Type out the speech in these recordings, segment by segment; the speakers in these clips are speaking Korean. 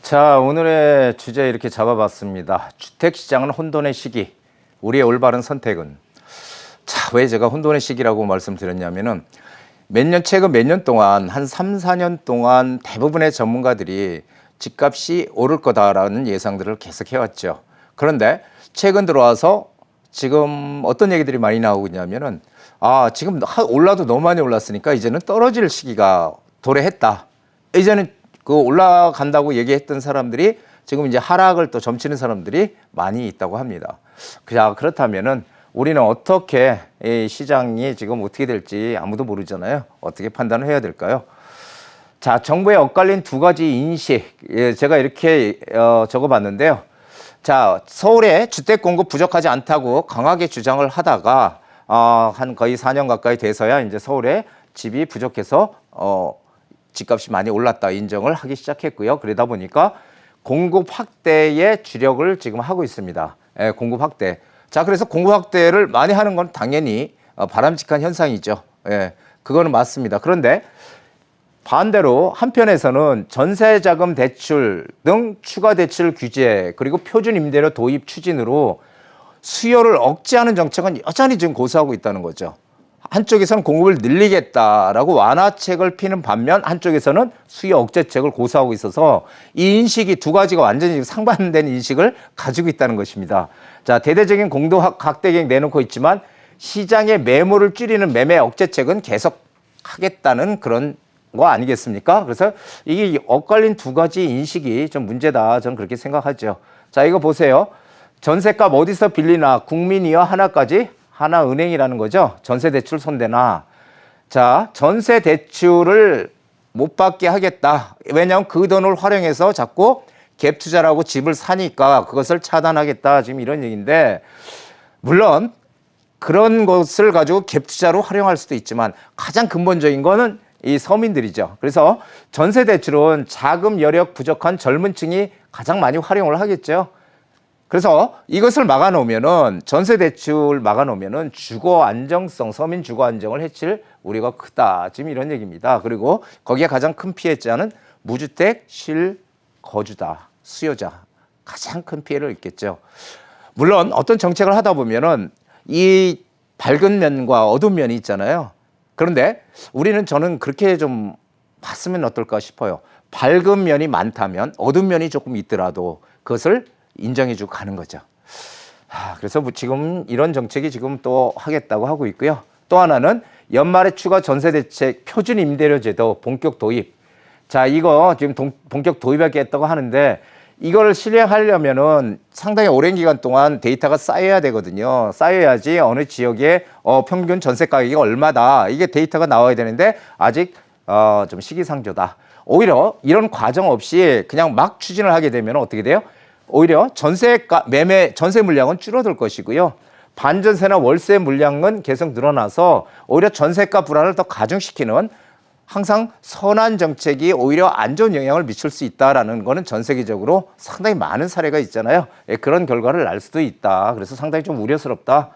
자, 오늘의 주제 이렇게 잡아봤습니다. 주택시장은 혼돈의 시기, 우리의 올바른 선택은. 자, 왜 제가 혼돈의 시기라고 말씀드렸냐면은 최근 몇 년 동안 한 3, 4년 동안 대부분의 전문가들이 집값이 오를 거다라는 예상들을 계속 해왔죠. 그런데 최근 들어와서 지금 어떤 얘기들이 많이 나오고 있냐면은 지금 올라도 너무 많이 올랐으니까 이제는 떨어질 시기가 도래했다. 이제는 그 올라간다고 얘기했던 사람들이 지금 이제 하락을 또 점치는 사람들이 많이 있다고 합니다. 자, 그렇다면은 우리는 어떻게 이 시장이 지금 어떻게 될지 아무도 모르잖아요. 어떻게 판단을 해야 될까요? 자, 정부의 엇갈린 두 가지 인식, 제가 이렇게 적어봤는데요. 자, 서울에 주택 공급 부족하지 않다고 강하게 주장을 하다가 한 거의 4년 가까이 돼서야 이제 서울에 집이 부족해서 집값이 많이 올랐다 인정을 하기 시작했고요. 그러다 보니까 공급 확대에 주력을 지금 하고 있습니다. 공급 확대. 자, 그래서 공급 확대를 많이 하는 건 당연히 바람직한 현상이죠. 그거는 맞습니다. 그런데 반대로 한편에서는 전세자금 대출 등 추가 대출 규제 그리고 표준 임대료 도입 추진으로 수요를 억제하는 정책은 여전히 지금 고수하고 있다는 거죠. 한쪽에서는 공급을 늘리겠다라고 완화책을 피는 반면 한쪽에서는 수요 억제책을 고수하고 있어서 이 인식이 두 가지가 완전히 상반된 인식을 가지고 있다는 것입니다. 자, 대대적인 공급 확대 계획 내놓고 있지만 시장의 매물을 줄이는 매매 억제책은 계속 하겠다는 그런 거 아니겠습니까? 그래서 이게 엇갈린 두 가지 인식이 좀 문제다. 저는 그렇게 생각하죠. 자, 이거 보세요. 전세값 어디서 빌리나 국민이여 하나까지 하나은행이라는 거죠. 전세대출 손대나. 자, 전세대출을 못 받게 하겠다. 왜냐하면 그 돈을 활용해서 자꾸 갭 투자라고 집을 사니까 그것을 차단하겠다. 지금 이런 얘기인데 물론 그런 것을 가지고 갭 투자로 활용할 수도 있지만 가장 근본적인 거는 이 서민들이죠. 그래서 전세대출은 자금 여력 부족한 젊은 층이 가장 많이 활용을 하겠죠. 그래서 이것을 막아놓으면은 전세대출 막아놓으면은 주거 안정성, 서민 주거 안정을 해칠 우려가 크다. 지금 이런 얘기입니다. 그리고 거기에 가장 큰 피해자는 무주택 실거주다. 수요자. 가장 큰 피해를 입겠죠. 물론 어떤 정책을 하다 보면은 이 밝은 면과 어두운 면이 있잖아요. 그런데 저는 그렇게 좀 봤으면 어떨까 싶어요. 밝은 면이 많다면 어두운 면이 조금 있더라도 그것을 인정해주고 가는 거죠. 그래서 지금 이런 정책이 지금 또 하겠다고 하고 있고요. 또 하나는 연말에 추가 전세대책 표준 임대료 제도 본격 도입. 자, 이거 지금 본격 도입하겠다고 하는데 이걸 실행하려면은 상당히 오랜 기간 동안 데이터가 쌓여야 되거든요. 쌓여야지 어느 지역의 평균 전세 가격이 얼마다 이게 데이터가 나와야 되는데 아직 좀 시기상조다. 오히려 이런 과정 없이 그냥 막 추진을 하게 되면 어떻게 돼요? 오히려 전세 물량은 줄어들 것이고요. 반전세나 월세 물량은 계속 늘어나서 오히려 전세가 불안을 더 가중시키는 항상 선한 정책이 오히려 안 좋은 영향을 미칠 수 있다라는 거는 전 세계적으로 상당히 많은 사례가 있잖아요. 그런 결과를 날 수도 있다. 그래서 상당히 좀 우려스럽다.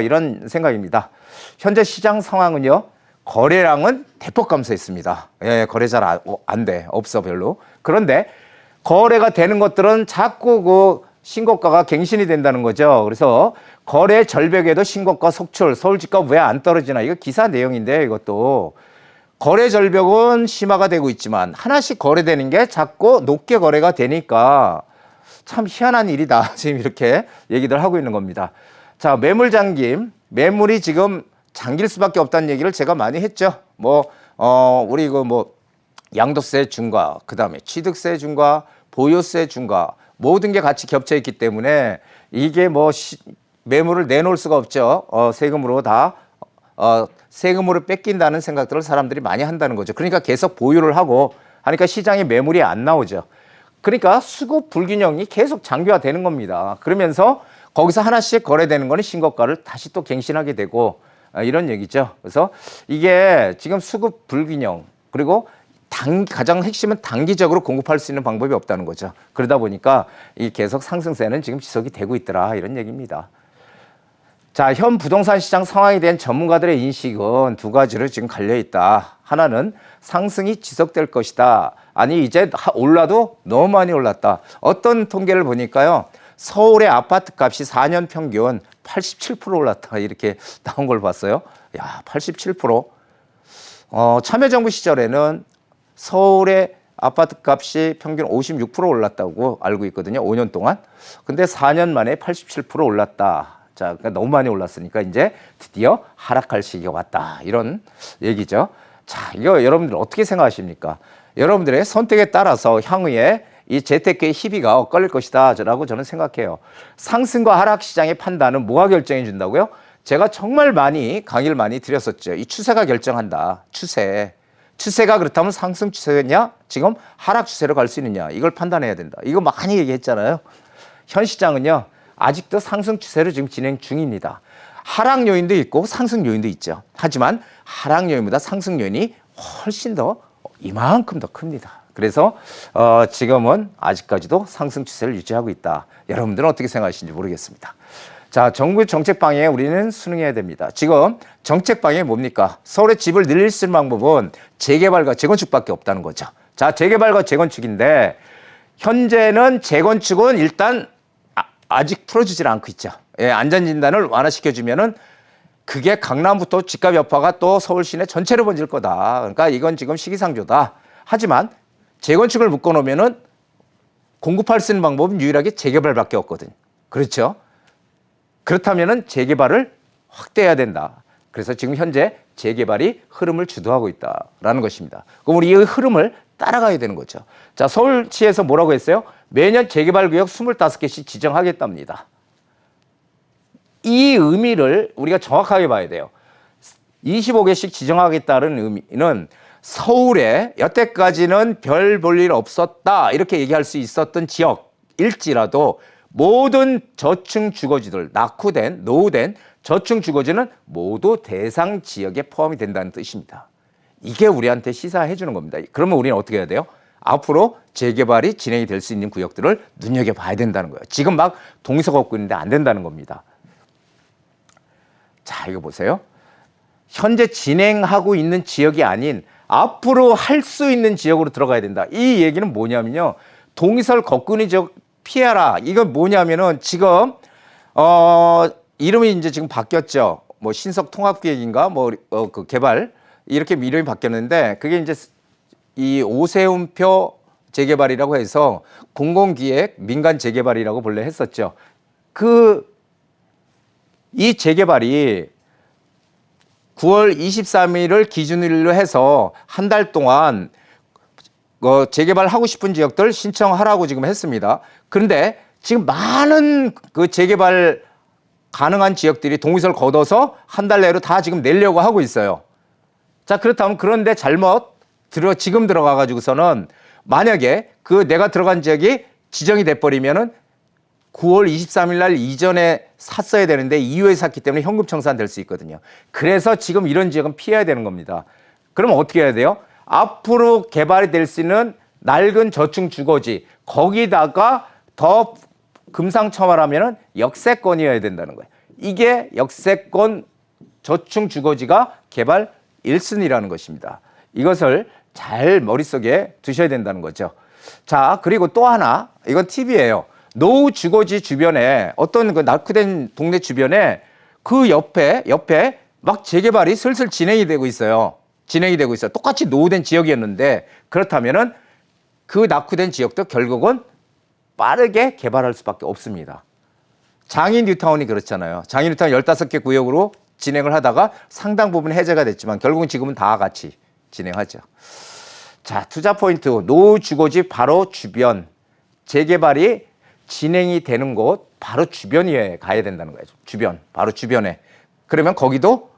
이런 생각입니다. 현재 시장 상황은요. 거래량은 대폭 감소했습니다. 거래 잘 안 돼. 없어 별로. 그런데 거래가 되는 것들은 자꾸 그 신고가가 갱신이 된다는 거죠. 그래서 거래 절벽에도 신고가 속출, 서울 집값 왜 안 떨어지나 이거 기사 내용인데 이것도 거래 절벽은 심화가 되고 있지만 하나씩 거래되는 게 자꾸 높게 거래가 되니까 참 희한한 일이다. 지금 이렇게 얘기들 하고 있는 겁니다. 자, 매물 잠김, 매물이 지금 잠길 수밖에 없다는 얘기를 제가 많이 했죠. 우리 양도세 중과, 그 다음에 취득세 중과, 보유세 중과 모든 게 같이 겹쳐 있기 때문에 이게 매물을 내놓을 수가 없죠. 세금으로 다 세금으로 뺏긴다는 생각들을 사람들이 많이 한다는 거죠. 그러니까 계속 보유를 하고 하니까 시장에 매물이 안 나오죠. 그러니까 수급 불균형이 계속 장기화되는 겁니다. 그러면서 거기서 하나씩 거래되는 거는 신고가를 다시 또 갱신하게 되고 이런 얘기죠. 그래서 이게 지금 수급 불균형 그리고 가장 핵심은 단기적으로 공급할 수 있는 방법이 없다는 거죠. 그러다 보니까 이 계속 상승세는 지금 지속이 되고 있더라 이런 얘기입니다. 자, 현 부동산 시장 상황에 대한 전문가들의 인식은 두 가지로 지금 갈려 있다. 하나는 상승이 지속될 것이다. 아니, 이제 올라도 너무 많이 올랐다. 어떤 통계를 보니까요. 서울의 아파트 값이 4년 평균 87% 올랐다. 이렇게 나온 걸 봤어요. 야, 87%. 참여정부 시절에는 서울의 아파트 값이 평균 56% 올랐다고 알고 있거든요. 5년 동안. 근데 4년 만에 87% 올랐다. 자, 그러니까 너무 많이 올랐으니까 이제 드디어 하락할 시기가 왔다. 이런 얘기죠. 자, 이거 여러분들 어떻게 생각하십니까? 여러분들의 선택에 따라서 향후에 이 재테크의 희비가 엇갈릴 것이다 라고 저는 생각해요. 상승과 하락 시장의 판단은 뭐가 결정해 준다고요? 제가 정말 강의를 많이 드렸었죠. 이 추세가 결정한다. 추세가 그렇다면 상승 추세냐? 지금 하락 추세로 갈 수 있느냐? 이걸 판단해야 된다. 이거 많이 얘기했잖아요. 현 시장은요. 아직도 상승 추세로 지금 진행 중입니다. 하락 요인도 있고 상승 요인도 있죠. 하지만 하락 요인보다 상승 요인이 훨씬 더 이만큼 더 큽니다. 그래서 지금은 아직까지도 상승 추세를 유지하고 있다. 여러분들은 어떻게 생각하시는지 모르겠습니다. 자, 정부 정책 방향에 우리는 순응해야 됩니다. 지금 정책 방향이 뭡니까? 서울의 집을 늘릴 수 있는 방법은 재개발과 재건축밖에 없다는 거죠. 자, 재개발과 재건축인데 현재는 재건축은 일단 아직 풀어주질 않고 있죠. 예, 안전진단을 완화시켜주면은 그게 강남부터 집값 여파가 또 서울 시내 전체로 번질 거다. 그러니까 이건 지금 시기상조다. 하지만 재건축을 묶어놓으면은 공급할 수 있는 방법은 유일하게 재개발밖에 없거든. 그렇죠? 그렇다면은 재개발을 확대해야 된다. 그래서 지금 현재 재개발이 흐름을 주도하고 있다라는 것입니다. 그럼 우리 이 흐름을 따라가야 되는 거죠. 자, 서울시에서 뭐라고 했어요? 매년 재개발 구역 25개씩 지정하겠답니다. 이 의미를 우리가 정확하게 봐야 돼요. 25개씩 지정하겠다는 의미는 서울에 여태까지는 별 볼 일 없었다 이렇게 얘기할 수 있었던 지역일지라도 모든 저층 주거지들, 노후된 저층 주거지는 모두 대상 지역에 포함이 된다는 뜻입니다. 이게 우리한테 시사해 주는 겁니다. 그러면 우리는 어떻게 해야 돼요? 앞으로 재개발이 진행이 될 수 있는 구역들을 눈여겨봐야 된다는 거예요. 지금 막 동의서 걷고 있는데 안 된다는 겁니다. 자, 이거 보세요. 현재 진행하고 있는 지역이 아닌 앞으로 할 수 있는 지역으로 들어가야 된다. 이 얘기는 뭐냐면요. 동의서를 걷고 있는 지역 피해라. 이건 뭐냐면은 지금 이름이 이제 지금 바뀌었죠. 뭐 신석 통합기획인가 그 개발 이렇게 이름이 바뀌었는데 그게 이제 이 오세훈표 재개발이라고 해서 공공기획 민간 재개발이라고 본래 했었죠. 이 재개발이 9월 23일을 기준으로 해서 한 달 동안 재개발하고 싶은 지역들 신청하라고 지금 했습니다. 그런데 지금 많은 그 재개발 가능한 지역들이 동의서를 걷어서 한 달 내로 다 지금 내려고 하고 있어요. 자, 그렇다면 그런데 지금 들어가 가지고서는 만약에 내가 들어간 지역이 지정이 돼버리면은 9월 23일 날 이전에 샀어야 되는데 이후에 샀기 때문에 현금 청산 될 수 있거든요. 그래서 지금 이런 지역은 피해야 되는 겁니다. 그러면 어떻게 해야 돼요? 앞으로 개발이 될 수 있는 낡은 저층 주거지 거기다가 더 금상첨화라면은 역세권이어야 된다는 거예요. 이게 역세권 저층 주거지가 개발 1순위라는 것입니다. 이것을 잘 머릿속에 두셔야 된다는 거죠. 자, 그리고 또 하나, 이건 팁이에요. 노후 주거지 주변에 어떤 그 낙후된 동네 주변에 그 옆에 막 재개발이 슬슬 진행이 되고 있어요. 똑같이 노후된 지역이었는데 그렇다면은 그 낙후된 지역도 결국은 빠르게 개발할 수밖에 없습니다. 장인 뉴타운이 그렇잖아요. 장인 뉴타운 15개 구역으로 진행을 하다가 상당 부분 해제가 됐지만 결국은 지금은 다 같이 진행하죠. 자, 투자 포인트. 노후 주거지 바로 주변. 재개발이 진행이 되는 곳 바로 주변에 가야 된다는 거예요. 바로 주변에. 그러면 거기도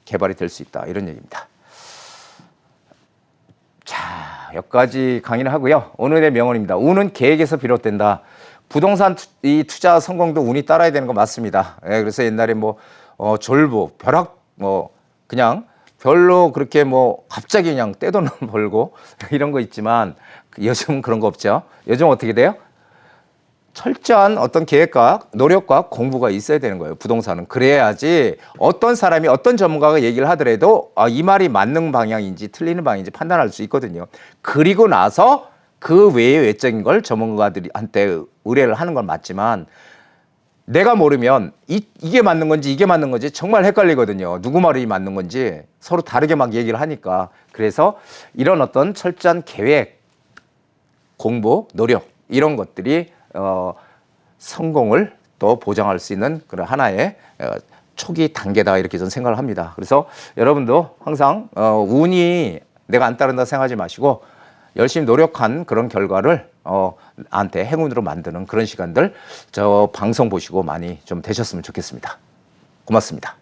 개발이 될 수 있다. 이런 얘기입니다. 자, 여기까지 강의를 하고요. 오늘의 명언입니다. 운은 계획에서 비롯된다. 부동산 이 투자 성공도 운이 따라야 되는 거 맞습니다. 예, 그래서 옛날에 졸부, 벼락, 그냥 별로 그렇게 갑자기 그냥 떼돈 벌고 이런 거 있지만 요즘은 그런 거 없죠. 요즘 어떻게 돼요? 철저한 어떤 계획과 노력과 공부가 있어야 되는 거예요. 부동산은. 그래야지 어떤 사람이 어떤 전문가가 얘기를 하더라도 이 말이 맞는 방향인지 틀리는 방향인지 판단할 수 있거든요. 그리고 나서 그 외의 외적인 걸 전문가들한테 의뢰를 하는 건 맞지만 내가 모르면 이게 맞는 건지 이게 맞는 건지 정말 헷갈리거든요. 누구 말이 맞는 건지 서로 다르게 막 얘기를 하니까. 그래서 이런 어떤 철저한 계획, 공부, 노력 이런 것들이 성공을 또 보장할 수 있는 그런 하나의 초기 단계다 이렇게 저는 생각을 합니다. 그래서 여러분도 항상 운이 내가 안 따른다 생각하지 마시고 열심히 노력한 그런 결과를 나한테 행운으로 만드는 그런 시간들 저 방송 보시고 많이 좀 되셨으면 좋겠습니다. 고맙습니다.